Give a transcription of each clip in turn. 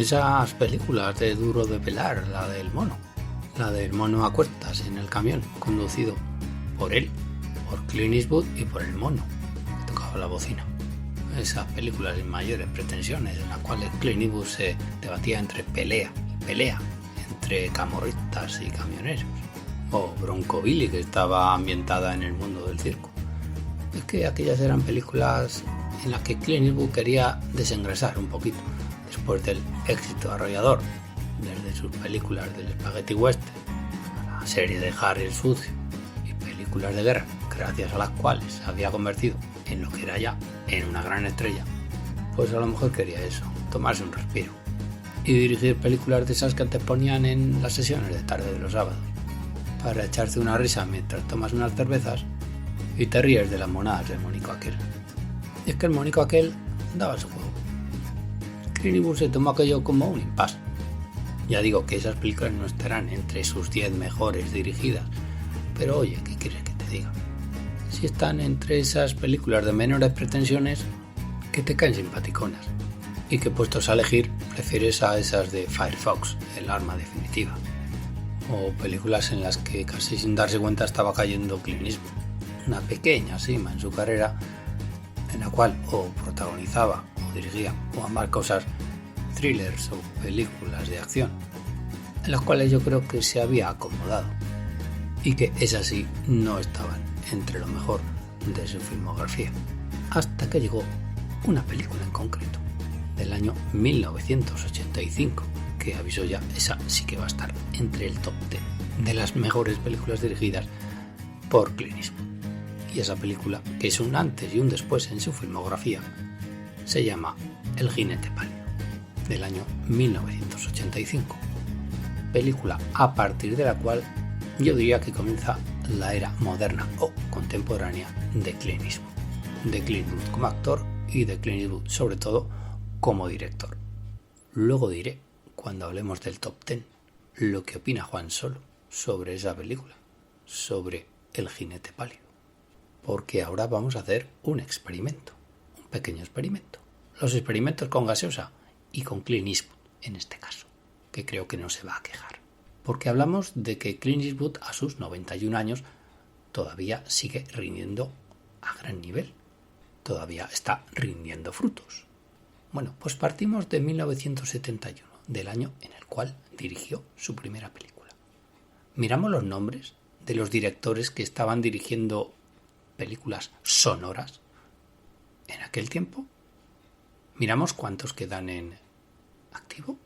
Esas películas de Duro de Pelar, la del mono a cuestas en el camión, conducido por él, por Clint Eastwood y por el mono, que tocaba la bocina. Esas películas sin mayores pretensiones, en las cuales Clint Eastwood se debatía entre pelea y pelea, entre camorristas y camioneros. O Bronco Billy, que estaba ambientada en el mundo del circo. Es que aquellas eran películas en las que Clint Eastwood quería desengrasar un poquito, después del éxito arrollador, desde sus películas del Spaghetti Western, la serie de Harry el Sucio y películas de guerra, gracias a las cuales se había convertido en lo que era ya, en una gran estrella. Pues a lo mejor quería eso, tomarse un respiro y dirigir películas de esas que antes ponían en las sesiones de tarde de los sábados, para echarse una risa mientras tomas unas cervezas y te ríes de las monadas del monico aquel. Y es que el monico aquel daba su juego. Clint Eastwood se tomó aquello como un impasse. Ya digo que esas películas no estarán entre sus 10 mejores dirigidas, pero oye, ¿qué quieres que te diga? Si están entre esas películas de menores pretensiones que te caen simpaticonas y que puestos a elegir prefieres a esas de Firefox, el arma definitiva, o películas en las que casi sin darse cuenta estaba cayendo Clint Eastwood, una pequeña cima en su carrera en la cual o protagonizaba o dirigía o ambas cosas thrillers o películas de acción en las cuales yo creo que se había acomodado y que esas sí no estaban entre lo mejor de su filmografía, hasta que llegó una película en concreto del año 1985 que avisó ya, esa sí que va a estar entre el top 10 de las mejores películas dirigidas por Clint Eastwood. Y esa película, que es un antes y un después en su filmografía, se llama El jinete pálido, del año 1985. Película a partir de la cual yo diría que comienza la era moderna o contemporánea de Clint Eastwood. De Clint Eastwood como actor y de Clint Eastwood sobre todo como director. Luego diré, cuando hablemos del top 10, lo que opina Juan Solo sobre esa película, sobre El jinete pálido. Porque ahora vamos a hacer un experimento, un pequeño experimento. Los experimentos con gaseosa y con Clint Eastwood, en este caso, que creo que no se va a quejar. Porque hablamos de que Clint Eastwood a sus 91 años todavía sigue rindiendo a gran nivel, todavía está rindiendo frutos. Bueno, pues partimos de 1971, del año en el cual dirigió su primera película. Miramos los nombres de los directores que estaban dirigiendo películas sonoras en aquel tiempo. Miramos cuántos quedan en activo.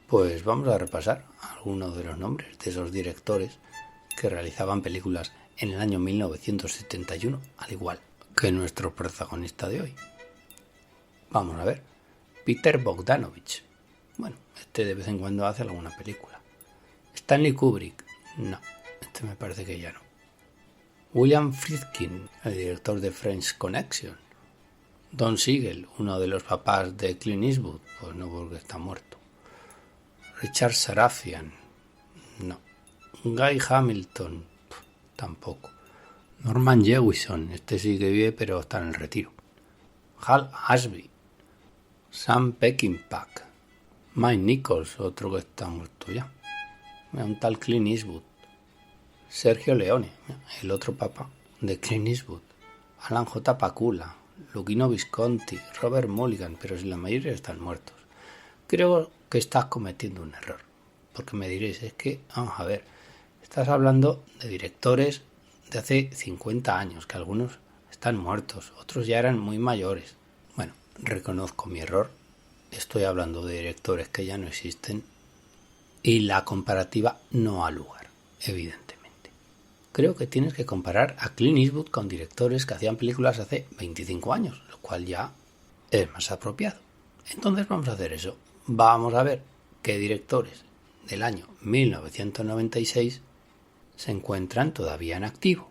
Pues vamos a repasar algunos de los nombres de esos directores que realizaban películas en el año 1971, al igual que nuestro protagonista de hoy. Vamos a ver. Peter Bogdanovich. Bueno, este de vez en cuando hace alguna película. Stanley Kubrick. No, este me parece que ya no. William Friedkin, el director de French Connection. Don Siegel, uno de los papás de Clint Eastwood, pues no, porque está muerto. Richard Sarafian, no. Guy Hamilton, tampoco. Norman Jewison, este sí que vive pero está en el retiro. Hal Ashby, Sam Peckinpah, Mike Nichols, otro que está muerto ya. Un tal Clint Eastwood. Sergio Leone, el otro papá de Clint Eastwood. Alan J. Pakula, Luchino Visconti, Robert Mulligan, pero si la mayoría están muertos. Creo que estás cometiendo un error, porque me diréis, es que, vamos a ver, estás hablando de directores de hace 50 años, que algunos están muertos, otros ya eran muy mayores. Bueno, reconozco mi error, estoy hablando de directores que ya no existen y la comparativa no ha lugar, evidentemente. Creo que tienes que comparar a Clint Eastwood con directores que hacían películas hace 25 años, lo cual ya es más apropiado. Entonces vamos a hacer eso. Vamos a ver qué directores del año 1996 se encuentran todavía en activo.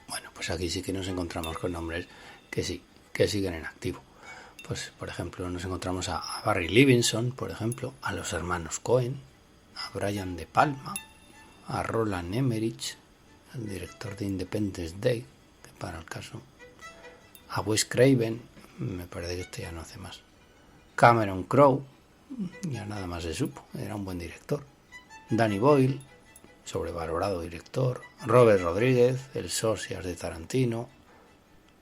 Bueno, pues aquí sí que nos encontramos con nombres que siguen en activo. Pues, por ejemplo, nos encontramos a Barry Levinson, por ejemplo, a los hermanos Coen, a Brian De Palma, a Roland Emmerich, el director de Independence Day, que para el caso, a Wes Craven, me parece que este ya no hace más, Cameron Crowe, ya nada más se supo, era un buen director, Danny Boyle, sobrevalorado director, Robert Rodríguez, el Socias de Tarantino,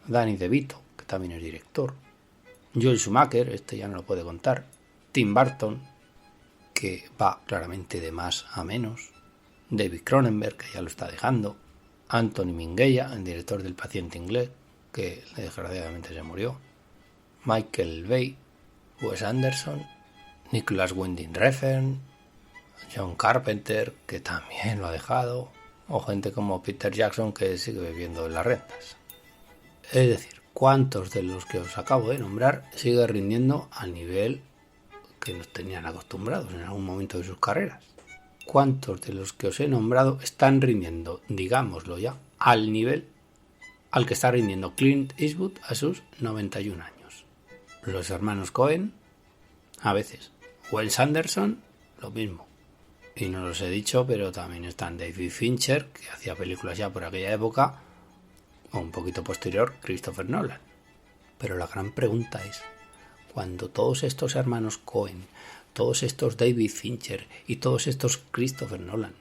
Danny DeVito, que también es director, Joel Schumacher, este ya no lo puede contar, Tim Burton, que va claramente de más a menos, David Cronenberg, que ya lo está dejando, Anthony Minghella, el director del Paciente Inglés, que desgraciadamente se murió, Michael Bay, Wes Anderson, Nicholas Winding Refn, John Carpenter, que también lo ha dejado, o gente como Peter Jackson, que sigue viviendo en las rentas. Es decir, ¿cuántos de los que os acabo de nombrar sigue rindiendo al nivel que nos tenían acostumbrados en algún momento de sus carreras? ¿Cuántos de los que os he nombrado están rindiendo, digámoslo ya, al nivel al que está rindiendo Clint Eastwood a sus 91 años? Los hermanos Coen, a veces. Wes Anderson, lo mismo. Y no los he dicho, pero también están David Fincher, que hacía películas ya por aquella época, o un poquito posterior, Christopher Nolan. Pero la gran pregunta es, cuando todos estos hermanos Coen, todos estos David Fincher y todos estos Christopher Nolan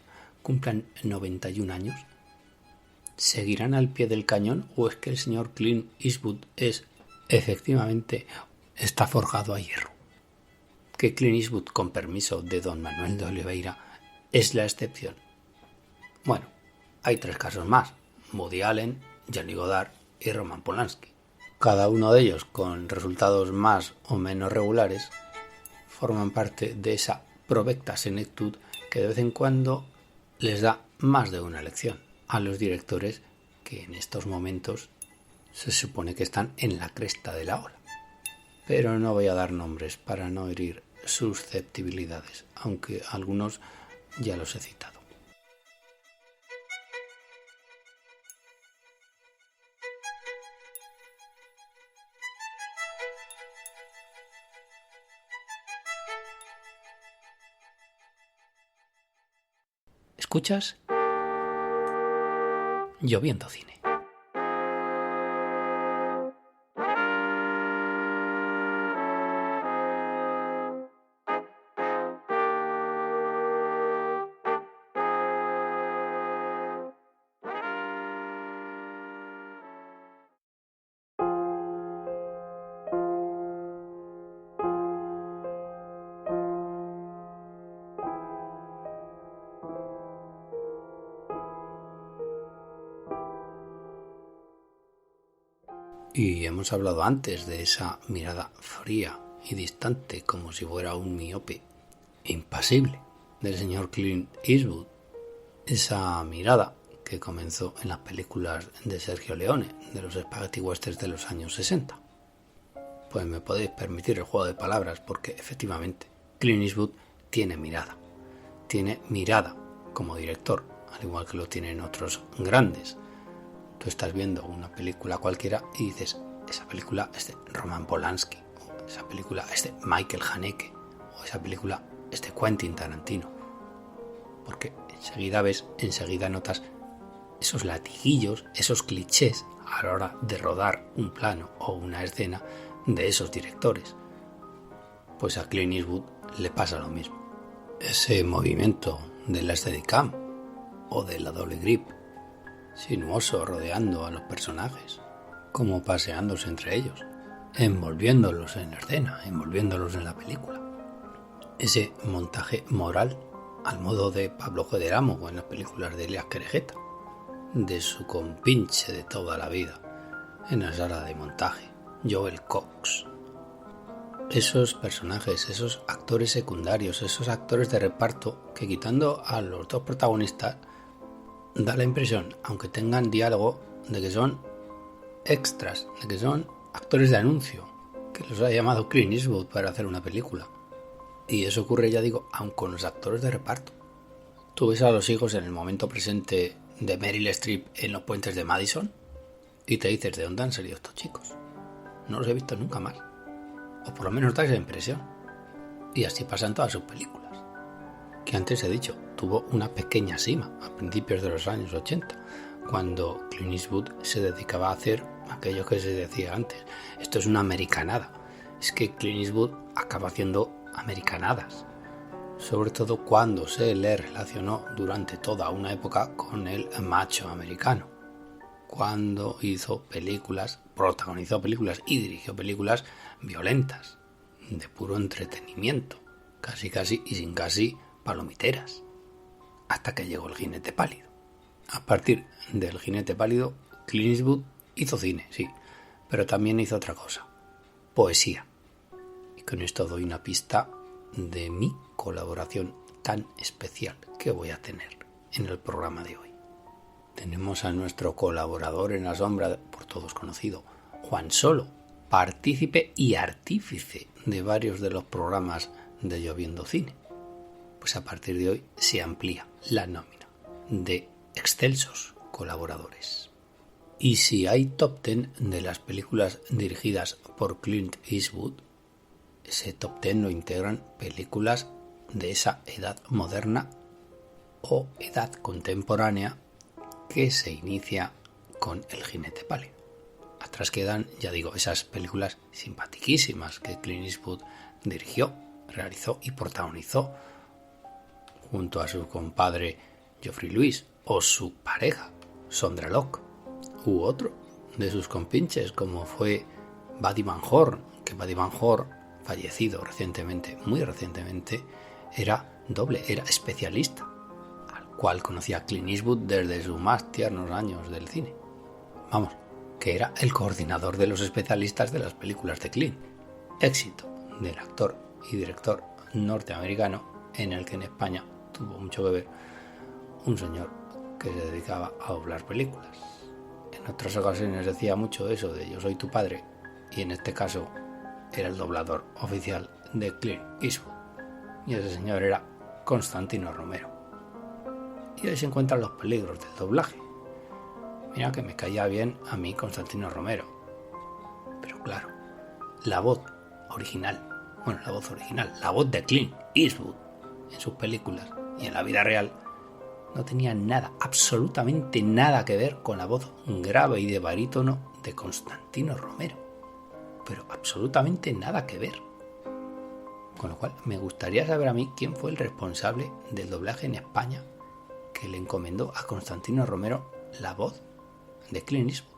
cumplan 91 años, ¿seguirán al pie del cañón o es que el señor Clint Eastwood efectivamente está forjado a hierro? Que Clint Eastwood, con permiso de don Manuel de Oliveira, es la excepción. Bueno, hay 3 casos más: Woody Allen, Johnny Goddard y Roman Polanski. Cada uno de ellos, con resultados más o menos regulares, forman parte de esa provecta senectud que de vez en cuando les da más de una lección a los directores que en estos momentos se supone que están en la cresta de la ola. Pero no voy a dar nombres para no herir susceptibilidades, aunque algunos ya los he citado. ¿Escuchas? Lloviendo Cine. Y hemos hablado antes de esa mirada fría y distante, como si fuera un miope impasible, del señor Clint Eastwood. Esa mirada que comenzó en las películas de Sergio Leone, de los spaghetti westerns de los años 60. Pues me podéis permitir el juego de palabras, porque efectivamente Clint Eastwood tiene mirada. Tiene mirada como director, al igual que lo tienen otros grandes. Tú estás viendo una película cualquiera y dices, esa película es de Roman Polanski, o esa película es de Michael Haneke, o esa película es de Quentin Tarantino. Porque enseguida notas esos latiguillos, esos clichés a la hora de rodar un plano o una escena de esos directores. Pues a Clint Eastwood le pasa lo mismo. Ese movimiento de la Steadicam o de la doble grip, sinuoso rodeando a los personajes, como paseándose entre ellos, envolviéndolos en la escena, envolviéndolos en la película. Ese montaje moral al modo de Pablo Gederamo o en las películas de Elias Querejeta, de su compinche de toda la vida en la sala de montaje, Joel Cox. esos personajes, esos actores secundarios, esos actores de reparto que, quitando a los dos protagonistas, da la impresión, aunque tengan diálogo, de que son extras, de que son actores de anuncio, que los ha llamado Clint Eastwood para hacer una película. Y eso ocurre, ya digo, aun con los actores de reparto. Tú ves a los hijos en el momento presente de Meryl Streep en Los puentes de Madison y te dices, ¿de dónde han salido estos chicos? No los he visto nunca más. O por lo menos da esa impresión. Y así pasa en todas sus películas. Que antes he dicho, tuvo una pequeña cima a principios de los años 80, cuando Clint Eastwood se dedicaba a hacer aquello que se decía antes. Esto es una americanada. Es que Clint Eastwood acaba haciendo americanadas. Sobre todo cuando se le relacionó durante toda una época con el macho americano. Cuando hizo películas, protagonizó películas y dirigió películas violentas, de puro entretenimiento, casi y sin casi palomiteras, hasta que llegó El jinete pálido. A partir del Jinete pálido, Clint Eastwood hizo cine, sí, pero también hizo otra cosa, poesía. Y con esto doy una pista de mi colaboración tan especial que voy a tener en el programa de hoy. Tenemos a nuestro colaborador en la sombra, por todos conocido, Juan Solo, partícipe y artífice de varios de los programas de Lloviendo Cine. Pues a partir de hoy se amplía la nómina de excelsos colaboradores. Y si hay top 10 de las películas dirigidas por Clint Eastwood, ese top 10 lo integran películas de esa edad moderna o edad contemporánea que se inicia con El jinete pálido. Atrás quedan, ya digo, esas películas simpaticísimas que Clint Eastwood dirigió, realizó y protagonizó junto a su compadre Geoffrey Lewis o su pareja Sondra Locke, u otro de sus compinches como fue Buddy Van Horn, que Buddy Van Horn, fallecido recientemente, muy recientemente, era especialista, al cual conocía Clint Eastwood desde sus más tiernos años del cine. Vamos, que era el coordinador de los especialistas de las películas de Clint. Éxito del actor y director norteamericano, en el que en España tuvo mucho que ver un señor que se dedicaba a doblar películas. En otras ocasiones decía mucho eso de yo soy tu padre, y en este caso era el doblador oficial de Clint Eastwood, y ese señor era Constantino Romero. Y ahí se encuentran los peligros del doblaje. Mira que me caía bien a mí Constantino Romero, pero claro, la voz de Clint Eastwood en sus películas y en la vida real no tenía nada, absolutamente nada que ver con la voz grave y de barítono de Constantino Romero, pero absolutamente nada que ver. Con lo cual me gustaría saber a mí quién fue el responsable del doblaje en España que le encomendó a Constantino Romero la voz de Clint Eastwood.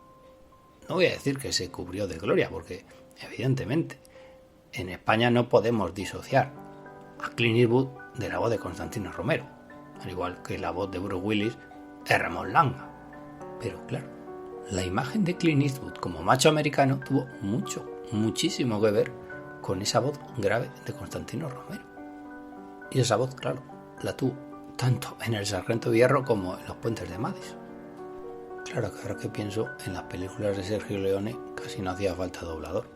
No voy a decir que se cubrió de gloria, porque evidentemente en España no podemos disociar a Clint Eastwood de la voz de Constantino Romero, al igual que la voz de Bruce Willis es Ramón Langa. Pero claro, la imagen de Clint Eastwood como macho americano tuvo muchísimo que ver con esa voz grave de Constantino Romero. Y esa voz, claro, la tuvo tanto en El sargento de hierro como en Los puentes de Madison. Claro que ahora que pienso, en las películas de Sergio Leone casi no hacía falta doblador,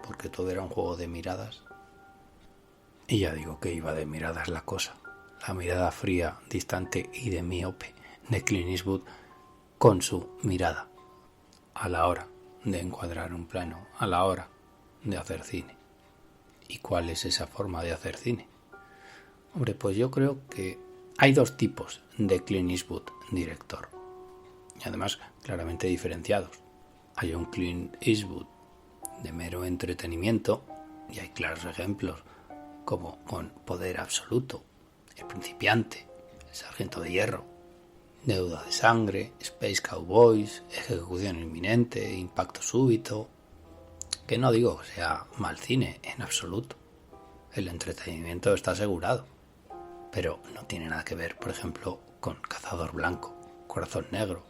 porque todo era un juego de miradas. Y ya digo que iba de miradas la cosa. La mirada fría, distante y de miope de Clint Eastwood con su mirada a la hora de encuadrar un plano, a la hora de hacer cine. ¿Y cuál es esa forma de hacer cine? Hombre, pues yo creo que hay dos tipos de Clint Eastwood director, y además claramente diferenciados. Hay un Clint Eastwood de mero entretenimiento, y hay claros ejemplos como con Poder absoluto, El principiante, El sargento de hierro, Deuda de sangre, Space Cowboys, Ejecución inminente, Impacto súbito. Que no digo que sea mal cine en absoluto, el entretenimiento está asegurado, pero no tiene nada que ver, por ejemplo, con Cazador blanco, Corazón negro,